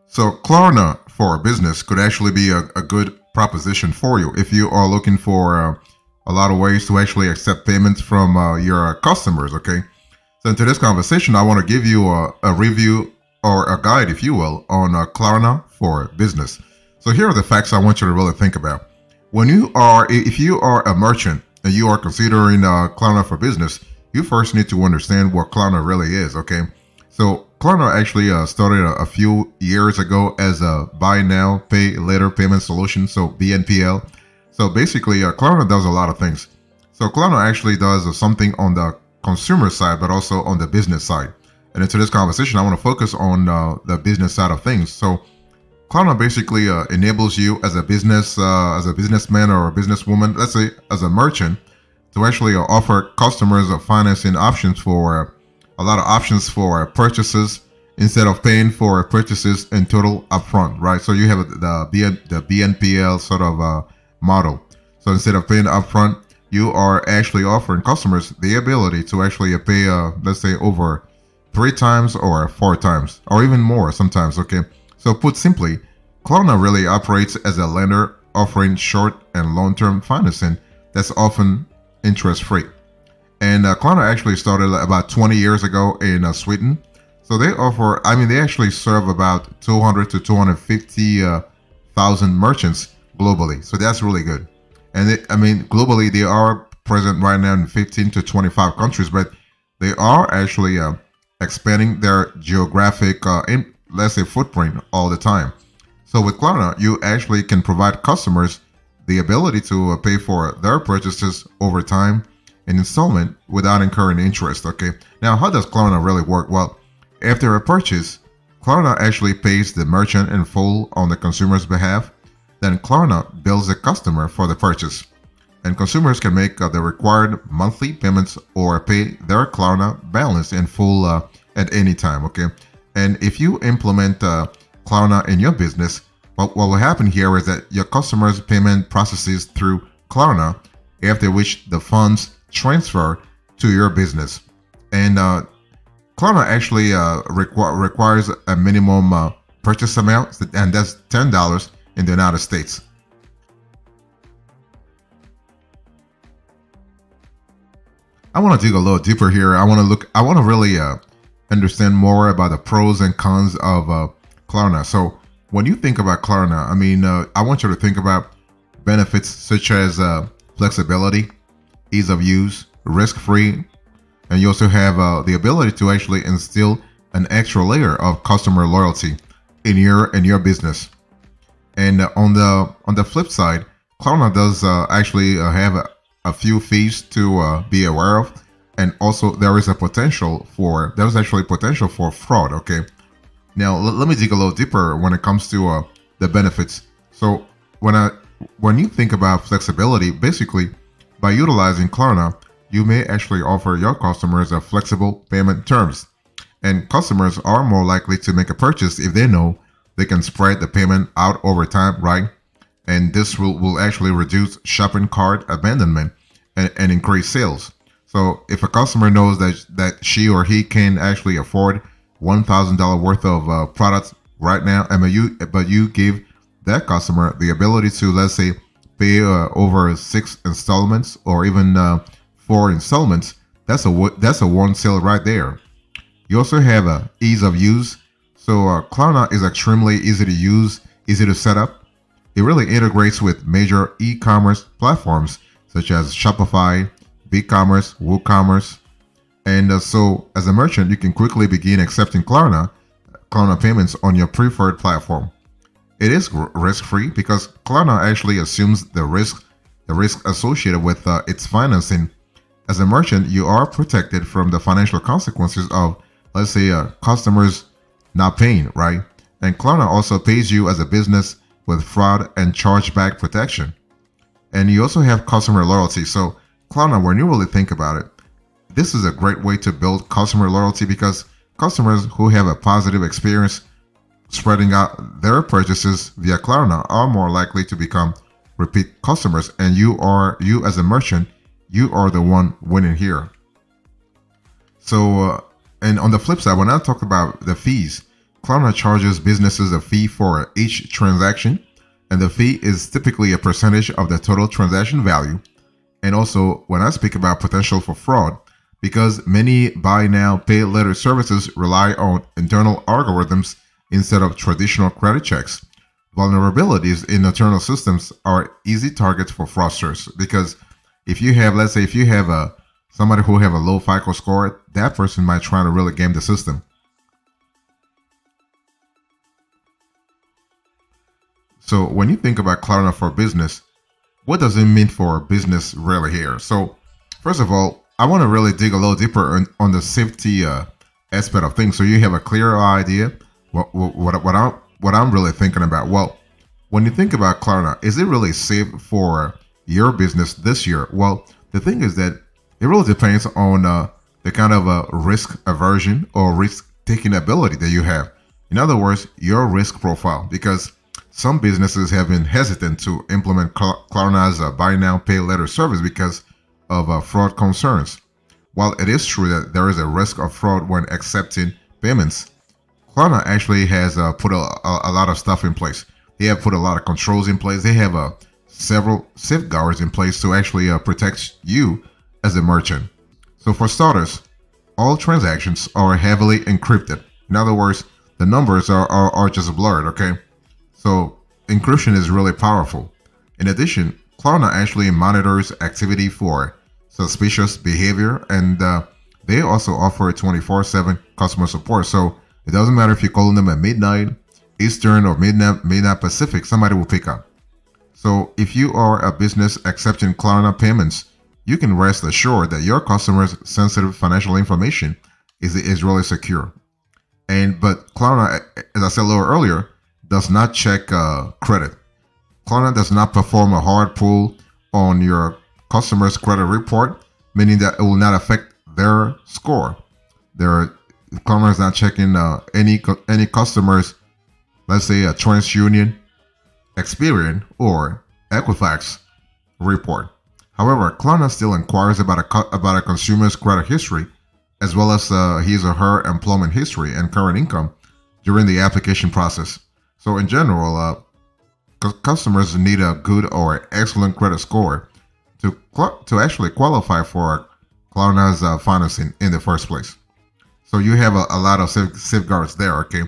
So Klarna for business could actually be a good proposition for you if you are looking for a lot of ways to actually accept payments from your customers. Okay. So in today's conversation, I want to give you a review or a guide, if you will, on Klarna for business. So here are the facts I want you to really think about. If you are a merchant and you are considering Klarna for business, you first need to understand what Klarna really is. Okay. So Klarna actually started a few years ago as a buy now, pay later payment solution, so BNPL. So basically, Klarna does a lot of things. So Klarna actually does something on the consumer side, but also on the business side. And in today's conversation, I want to focus on the business side of things. So Klarna basically enables you as a businessman or a businesswoman, let's say as a merchant, to actually offer customers financing options for a lot of options for purchases instead of paying for purchases in total upfront, right? So you have the BNPL sort of model. So instead of paying upfront, you are actually offering customers the ability to actually pay, let's say, over 3 times or 4 times, or even more sometimes. Okay. So put simply, Klarna really operates as a lender offering short and long-term financing that's often interest-free. And Klarna actually started about 20 years ago in Sweden. So they they actually serve about 200 to 250,000 merchants globally. So that's really good. And globally, they are present right now in 15 to 25 countries, but they are actually expanding their geographic, let's say, footprint all the time. So with Klarna, you actually can provide customers the ability to pay for their purchases over time in installment without incurring interest. Okay. Now, how does Klarna really work? Well, after a purchase, Klarna actually pays the merchant in full on the consumer's behalf. Then Klarna bills the customer for the purchase. And consumers can make the required monthly payments or pay their Klarna balance in full at any time. Okay. And if you implement Klarna in your business, what will happen here is that your customer's payment processes through Klarna, after which the funds transfer to your business. And Klarna actually requires a minimum purchase amount, and that's $10 in the United States. I want to dig a little deeper here. I want to really understand more about the pros and cons of Klarna. So when you think about Klarna, I want you to think about benefits such as flexibility, ease of use, risk-free, and you also have the ability to actually instill an extra layer of customer loyalty in your business. And on the flip side, Klarna does actually have a few fees to be aware of, and also there's actually potential for fraud. Okay, now let me dig a little deeper when it comes to the benefits. So when you think about flexibility, basically, by utilizing Klarna, you may actually offer your customers a flexible payment terms. And customers are more likely to make a purchase if they know they can spread the payment out over time, right? And this will actually reduce shopping cart abandonment and increase sales. So if a customer knows that she or he can actually afford $1,000 worth of products right now, but you give that customer the ability to, let's say, pay over 6 installments or even 4 installments, that's a one sale right there. You also have ease of use. So Klarna is extremely easy to use, easy to set up. It really integrates with major e-commerce platforms such as Shopify, BigCommerce, WooCommerce. And so as a merchant, you can quickly begin accepting Klarna payments on your preferred platform. It is risk-free because Klarna actually assumes the risk associated with its financing. As a merchant, you are protected from the financial consequences of, let's say, customers not paying, right? And Klarna also pays you as a business with fraud and chargeback protection. And you also have customer loyalty. So Klarna, when you really think about it, this is a great way to build customer loyalty because customers who have a positive experience spreading out their purchases via Klarna are more likely to become repeat customers. And you as a merchant, you are the one winning here. So, and on the flip side, when I talk about the fees, Klarna charges businesses a fee for each transaction, and the fee is typically a percentage of the total transaction value. And also, when I speak about potential for fraud, because many buy now, pay later services rely on internal algorithms instead of traditional credit checks. Vulnerabilities in internal systems are easy targets for fraudsters because if you have, let's say, if you have somebody who have a low FICO score, that person might try to really game the system. So when you think about Klarna for business, what does it mean for business really here? So first of all, I want to really dig a little deeper on the safety aspect of things, so you have a clear idea what I'm really thinking about. Well, when you think about Klarna, is it really safe for your business this year? Well, the thing is that it really depends on the kind of risk aversion or risk taking ability that you have. In other words, your risk profile, because some businesses have been hesitant to implement Klarna's buy now, pay later service because of fraud concerns. While it is true that there is a risk of fraud when accepting payments, Klarna actually has put a lot of stuff in place. They have put a lot of controls in place. They have several safeguards in place to actually protect you as a merchant. So for starters, all transactions are heavily encrypted. In other words, the numbers are just blurred, okay? So encryption is really powerful. In addition, Klarna actually monitors activity for suspicious behavior, and they also offer 24/7 customer support. So it doesn't matter if you're calling them at midnight Eastern or midnight Pacific, somebody will pick up. So if you are a business accepting Klarna payments, you can rest assured that your customers' sensitive financial information is really secure. But Klarna, as I said a little earlier, does not check credit. Klarna does not perform a hard pull on your customer's credit report, meaning that it will not affect their score. Klarna is not checking any customers, let's say a TransUnion, Experian, or Equifax report. However, Klarna still inquires about a consumer's credit history, as well as his or her employment history and current income during the application process. So in general, customers need a good or excellent credit score to actually qualify for Klarna's financing in the first place. So you have a lot of safeguards there, okay?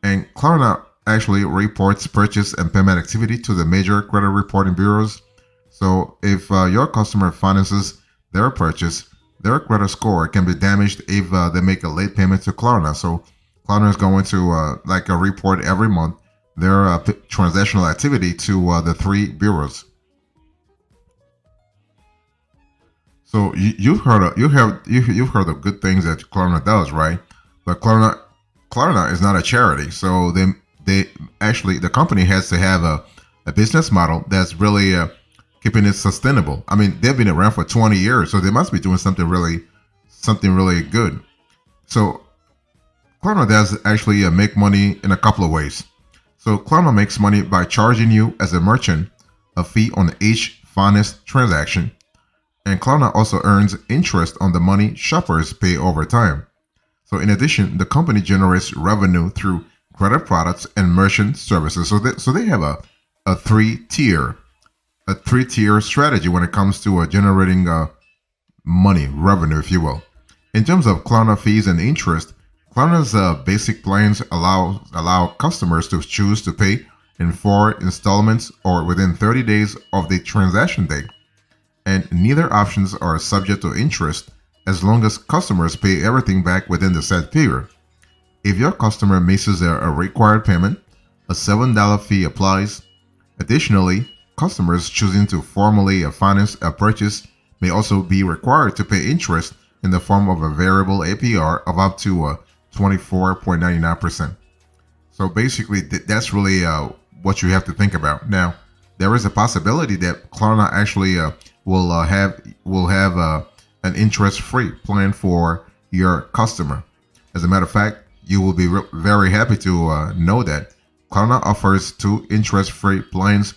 And Klarna actually reports purchase and payment activity to the major credit reporting bureaus. So if your customer finances their purchase, their credit score can be damaged if they make a late payment to Klarna. So Klarna is going to report every month their transactional activity to the three bureaus. So you've heard of good things that Klarna does, right? But Klarna is not a charity, so they actually, the company has to have a business model that's really keeping it sustainable. I mean, they've been around for 20 years, so they must be doing something really good. So Klarna does actually make money in a couple of ways. So Klarna makes money by charging you as a merchant a fee on each financed transaction. And Klarna also earns interest on the money shoppers pay over time. So in addition, the company generates revenue through credit products and merchant services. So they have a three-tier strategy when it comes to generating money, revenue, if you will. In terms of Klarna fees and interest, Klarna's basic plans allow customers to choose to pay in 4 installments or within 30 days of the transaction date. And neither options are subject to interest as long as customers pay everything back within the set period. If your customer misses a required payment, a $7 fee applies. Additionally, customers choosing to formally finance a purchase may also be required to pay interest in the form of a variable APR of up to 24.99%. So basically, that's really what you have to think about. Now, there is a possibility that Klarna actually will have an interest-free plan for your customer. As a matter of fact, you will be very happy to know that Klarna offers 2 interest-free plans,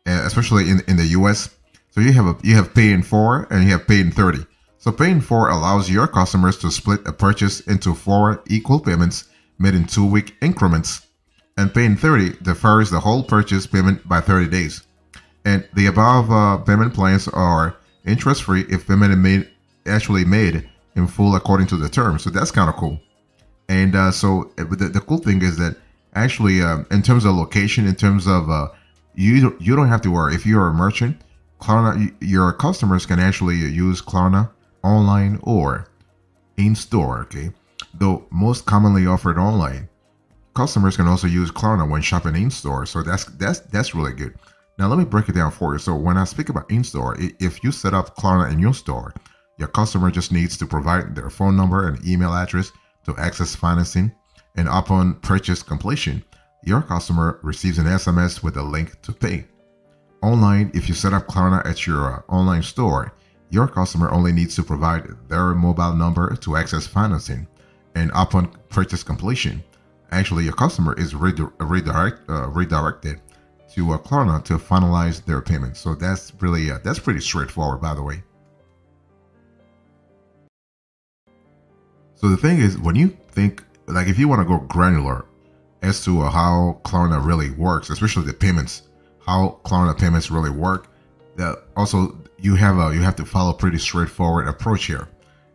especially in the US. So you have Pay in 4 and you have Pay in 30. So Pay in 4 allows your customers to split a purchase into 4 equal payments made in 2-week increments, and paying 30 defers the whole purchase payment by 30 days. And the above payment plans are interest-free if payment is actually made in full according to the terms. So that's kind of cool. And so the cool thing is that actually in terms of location, in terms of you don't have to worry. If you're a merchant, Klarna, your customers can actually use Klarna online or in store. Okay, though most commonly offered online, customers can also use Klarna when shopping in store. So that's really good. Now let me break it down for you. So when I speak about in store, if you set up Klarna in your store, your customer just needs to provide their phone number and email address to access financing, and upon purchase completion, your customer receives an SMS with a link to pay. Online, if you set up Klarna at your online store, your customer only needs to provide their mobile number to access financing, and upon purchase completion, actually your customer is redirected to Klarna to finalize their payment. So that's really that's pretty straightforward, by the way. So the thing is, when you think, like, if you want to go granular as to how Klarna really works, especially the payments, how Klarna payments really work, also you have to follow a pretty straightforward approach here.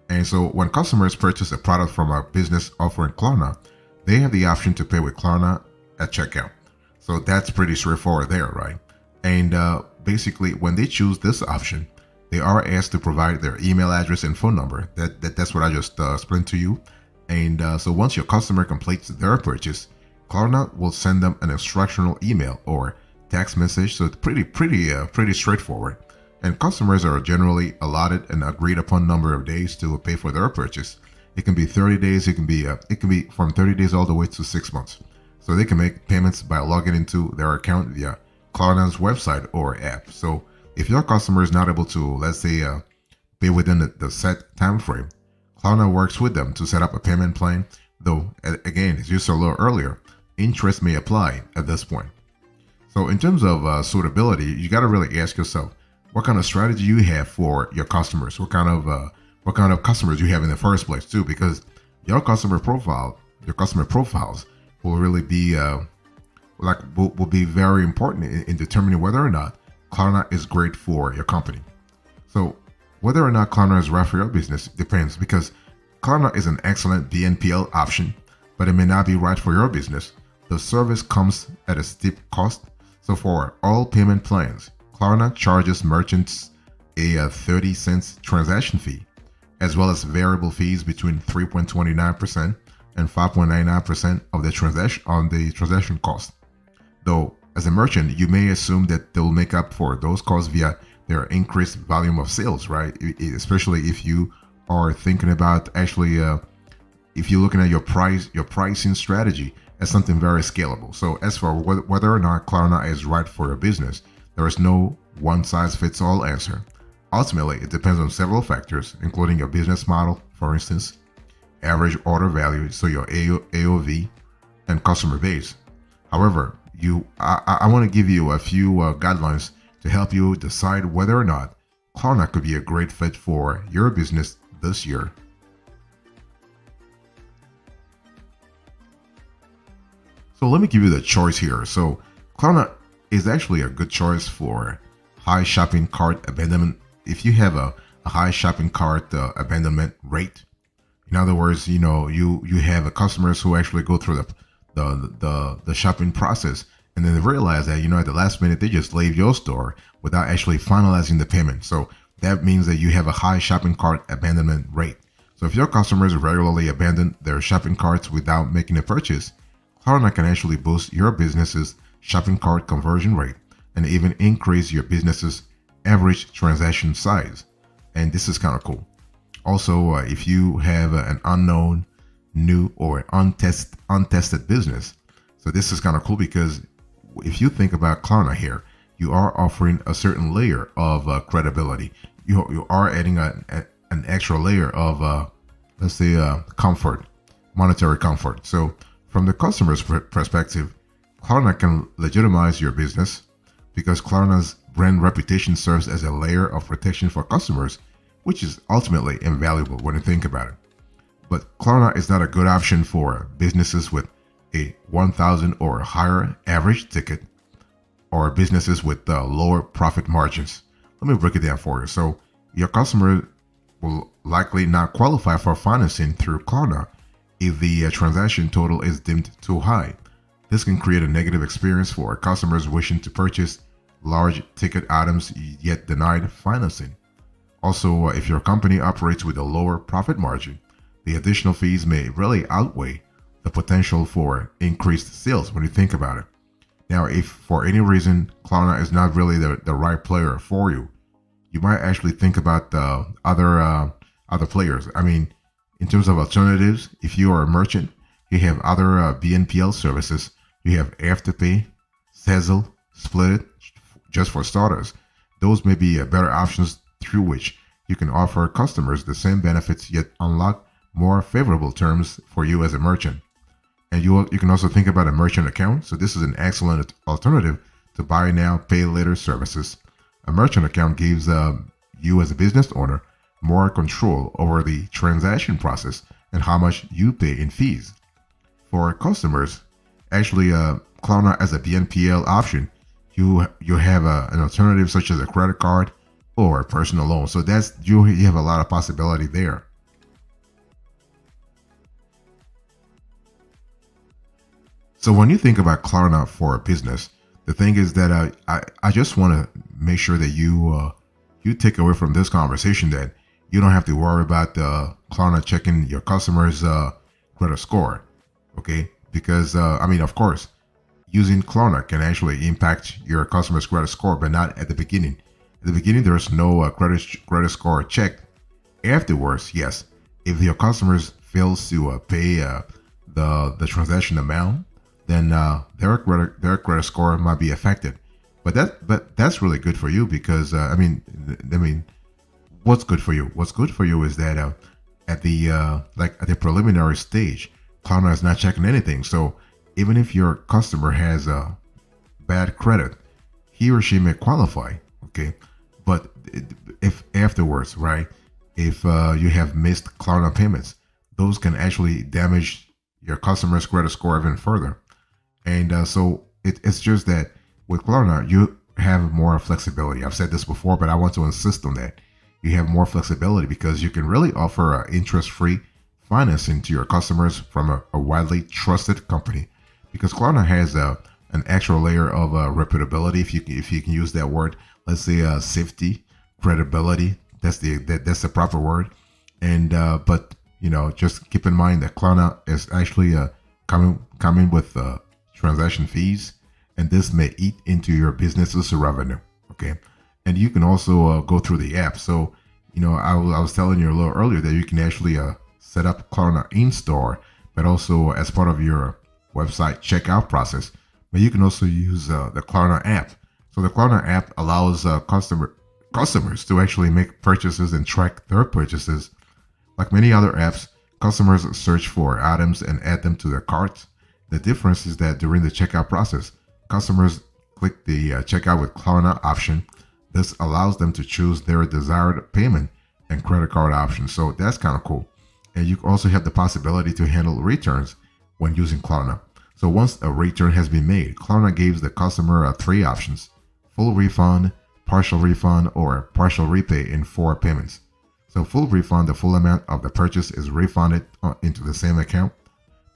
And so when customers purchase a product from a business offering Klarna, they have the option to pay with Klarna at checkout. So that's pretty straightforward there, right? And basically, when they choose this option, they are asked to provide their email address and phone number. That's what I just explained to you. And so once your customer completes their purchase, Klarna will send them an instructional email or text message. So it's pretty straightforward. And customers are generally allotted an agreed upon number of days to pay for their purchase. It can be 30 days. It can be from 30 days all the way to 6 months. So they can make payments by logging into their account via Klarna's website or app. So if your customer is not able to, let's say, pay within the set time frame, Klarna works with them to set up a payment plan. Though, again, as you saw a little earlier, interest may apply at this point. So in terms of suitability, you got to really ask yourself, what kind of strategy you have for your customers? What kind of customers you have in the first place too? Because your customer profiles will really be will be very important in determining whether or not Klarna is great for your company. So whether or not Klarna is right for your business depends, because Klarna is an excellent BNPL option, but it may not be right for your business. The service comes at a steep cost. So for all payment plans, Klarna charges merchants a 30 cents transaction fee, as well as variable fees between 3.29% and 5.99% of the transaction cost. Though, as a merchant, you may assume that they'll make up for those costs via their increased volume of sales, right? Especially if you are thinking about actually, if you're looking at your pricing strategy as something very scalable. So as for whether or not Klarna is right for your business, there is no one-size-fits-all answer. Ultimately, it depends on several factors, including your business model, for instance, average order value, so your AOV, and customer base. However, I want to give you a few guidelines to help you decide whether or not Klarna could be a great fit for your business this year. So let me give you the choice here. So Klarna is actually a good choice for high shopping cart abandonment. If you have a high shopping cart abandonment rate, in other words, you have customers who actually go through the shopping process, and then they realize that at the last minute they just leave your store without actually finalizing the payment. So that means that you have a high shopping cart abandonment rate. So if your customers regularly abandon their shopping carts without making a purchase, Klarna can actually boost your business's shopping cart conversion rate and even increase your business's average transaction size. And this is kind of cool. Also, if you have an unknown, new, or untested business, so this is kind of cool, because if you think about Klarna here, you are offering a certain layer of credibility. You are adding an extra layer of, let's say, comfort, monetary comfort. So from the customer's perspective, Klarna can legitimize your business because Klarna's brand reputation serves as a layer of protection for customers, which is ultimately invaluable when you think about it. But Klarna is not a good option for businesses with a 1,000 or higher average ticket or businesses with lower profit margins. Let me break it down for you. So your customer will likely not qualify for financing through Klarna if the transaction total is deemed too high. This can create a negative experience for customers wishing to purchase large ticket items yet denied financing. Also, if your company operates with a lower profit margin, the additional fees may really outweigh the potential for increased sales when you think about it. Now, if for any reason Klarna is not really the right player for you, you might actually think about the other players. I mean, in terms of alternatives, if you are a merchant, you have other BNPL services. You have Afterpay, Sezzle, Split It, just for starters. Those may be better options through which you can offer customers the same benefits yet unlock more favorable terms for you as a merchant. And you can also think about a merchant account. So this is an excellent alternative to buy now, pay later services. A merchant account gives you as a business owner more control over the transaction process and how much you pay in fees. For customers, actually, Klarna as a BNPL option, you have an alternative such as a credit card or a personal loan. So that's you have a lot of possibility there. So when you think about Klarna for a business, the thing is that I just want to make sure that you take away from this conversation that you don't have to worry about Klarna checking your customers' credit score, okay? Because I mean, of course, using Klarna can actually impact your customer's credit score, but not at the beginning. At the beginning, there's no credit score check. Afterwards, yes, if your customers fails to pay the transaction amount, then their credit score might be affected. But that's really good for you because I mean, what's good for you? What's good for you is that at the preliminary stage, Klarna is not checking anything. So even if your customer has a bad credit, he or she may qualify. Okay, but if afterwards, right? If you have missed Klarna payments, those can actually damage your customer's credit score even further. And so it's just that with Klarna, you have more flexibility. I've said this before, but I want to insist on that. You have more flexibility because you can really offer interest-free financing to your customers from a widely trusted company. Because Klarna has an extra layer of reputability, if you can use that word. Let's say safety, credibility. That's the proper word. And but just keep in mind that Klarna is actually coming with transaction fees, and this may eat into your business's revenue. Okay, and you can also go through the app. So I was telling you a little earlier that you can actually set up Klarna in store, but also as part of your website checkout process. But you can also use the Klarna app. So the Klarna app allows customers to actually make purchases and track their purchases. Like many other apps, customers search for items and add them to their carts. The difference is that during the checkout process, customers click the checkout with Klarna option. This allows them to choose their desired payment and credit card options. So that's kind of cool. And you also have the possibility to handle returns when using Klarna. So once a return has been made, Klarna gives the customer three options: full refund, partial refund, or partial repay in 4 payments. So full refund, the full amount of the purchase is refunded into the same account.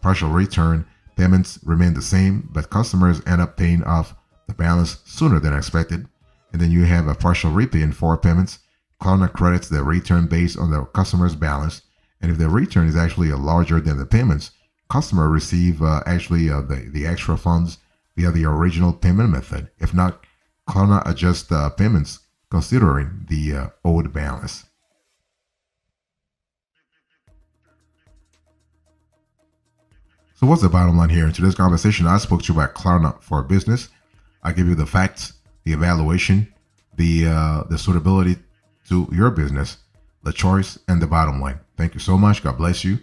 Partial return, payments remain the same, but customers end up paying off the balance sooner than expected. And then you have a partial repay in 4 payments. Klarna credits the return based on the customer's balance. And if the return is actually larger than the payments, customer receive the extra funds via the original payment method. If not, Klarna adjusts payments considering the owed balance. So what's the bottom line here? In today's conversation, I spoke to you about Klarna for business. I give you the facts, the evaluation, the suitability to your business, the choice, and the bottom line. Thank you so much. God bless you.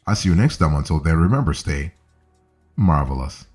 I'll see you next time. Until then, remember, stay marvelous.